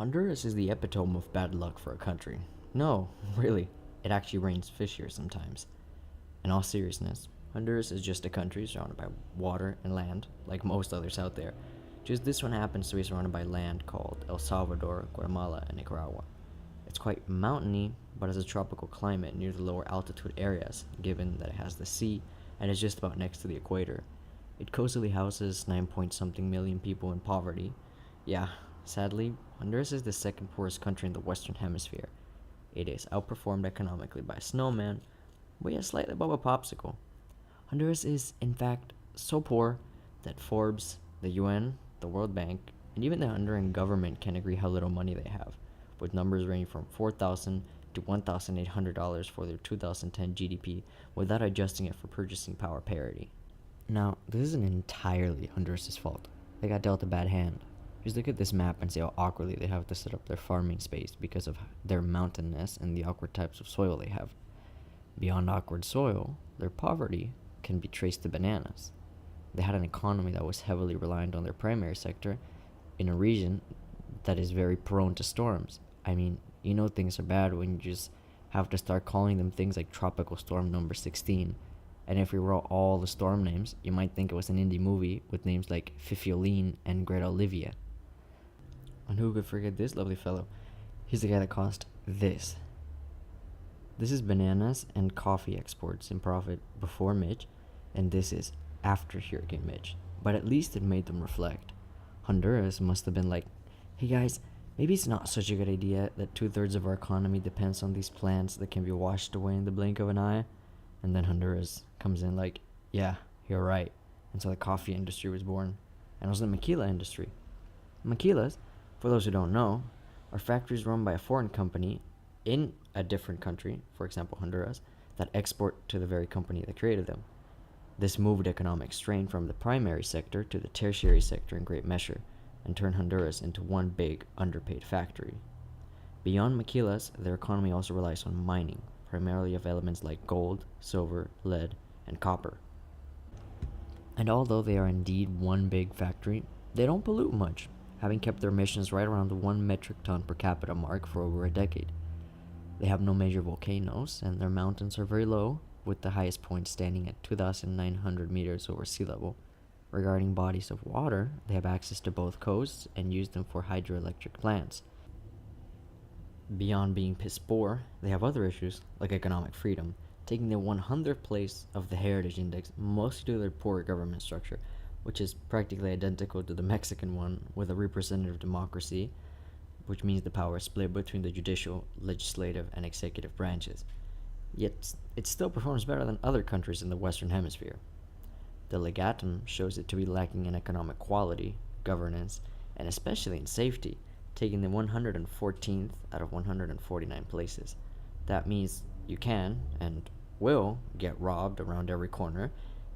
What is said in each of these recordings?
Honduras is the epitome of bad luck for a country. No, really, it actually rains fish here sometimes. In all seriousness, Honduras is just a country surrounded by water and land, like most others out there. Just this one happens to be surrounded by land called El Salvador, Guatemala, and Nicaragua. It's quite mountainy, but has a tropical climate near the lower altitude areas, given that it has the sea and is just about next to the equator. It cozily houses 9 point something million people in poverty. Yeah, sadly, Honduras is the second poorest country in the Western Hemisphere. It is outperformed economically by a snowman, but yet slightly above a popsicle. Honduras is, in fact, so poor that Forbes, the UN, the World Bank, and even the Honduran government can agree how little money they have, with numbers ranging from $4,000 to $1,800 for their 2010 GDP without adjusting it for purchasing power parity. Now, this isn't entirely Honduras' fault. They got dealt a bad hand. Just look at this map and see how awkwardly they have to set up their farming space because of their mountainous and the awkward types of soil they have. Beyond awkward soil, their poverty can be traced to bananas. They had an economy that was heavily reliant on their primary sector in a region that is very prone to storms. I mean, you know things are bad when you just have to start calling them things like Tropical Storm Number 16. And if we wrote all the storm names, you might think it was an indie movie with names like Fifioline and Greta Olivia. And who could forget this lovely fellow? He's the guy that caused this. This is bananas and coffee exports in profit before Mitch, and this is after Hurricane Mitch. But at least it made them reflect. Honduras must have been like, hey guys, maybe it's not such a good idea that 2/3 of our economy depends on these plants that can be washed away in the blink of an eye. And then Honduras comes in like, yeah, you're right. And so the coffee industry was born. And also the maquila industry. Maquilas, for those who don't know, are factories run by a foreign company in a different country, for example Honduras, that export to the very company that created them. This moved economic strain from the primary sector to the tertiary sector in great measure, and turned Honduras into one big, underpaid factory. Beyond maquilas, their economy also relies on mining, primarily of elements like gold, silver, lead, and copper. And although they are indeed one big factory, they don't pollute much, having kept their emissions right around the 1 metric ton per capita mark for over a decade. They have no major volcanoes, and their mountains are very low, with the highest point standing at 2,900 meters over sea level. Regarding bodies of water, they have access to both coasts and use them for hydroelectric plants. Beyond being piss poor, they have other issues, like economic freedom, taking the 100th place of the Heritage Index mostly due to their poor government structure, which is practically identical to the Mexican one, with a representative democracy, which means the power is split between the judicial, legislative, and executive branches. Yet, it still performs better than other countries in the Western Hemisphere. The legatum shows it to be lacking in economic quality, governance, and especially in safety, taking the 114th out of 149 places. That means you can, and will, get robbed around every corner,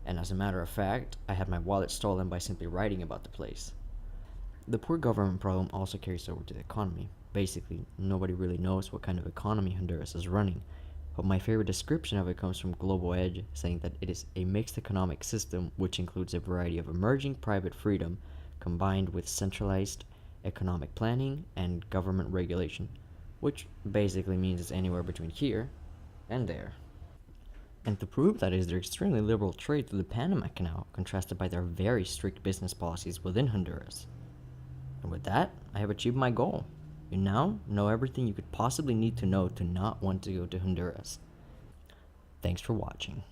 and as a matter of fact, I had my wallet stolen by simply writing about the place. The poor government problem also carries over to the economy. Basically, nobody really knows what kind of economy Honduras is running, but my favorite description of it comes from Global Edge, saying that it is a mixed economic system which includes a variety of emerging private freedom combined with centralized economic planning and government regulation, which basically means it's anywhere between here and there. And to prove that is their extremely liberal trade through the Panama Canal, contrasted by their very strict business policies within Honduras. And with that, I have achieved my goal. You now know everything you could possibly need to know to not want to go to Honduras. Thanks for watching.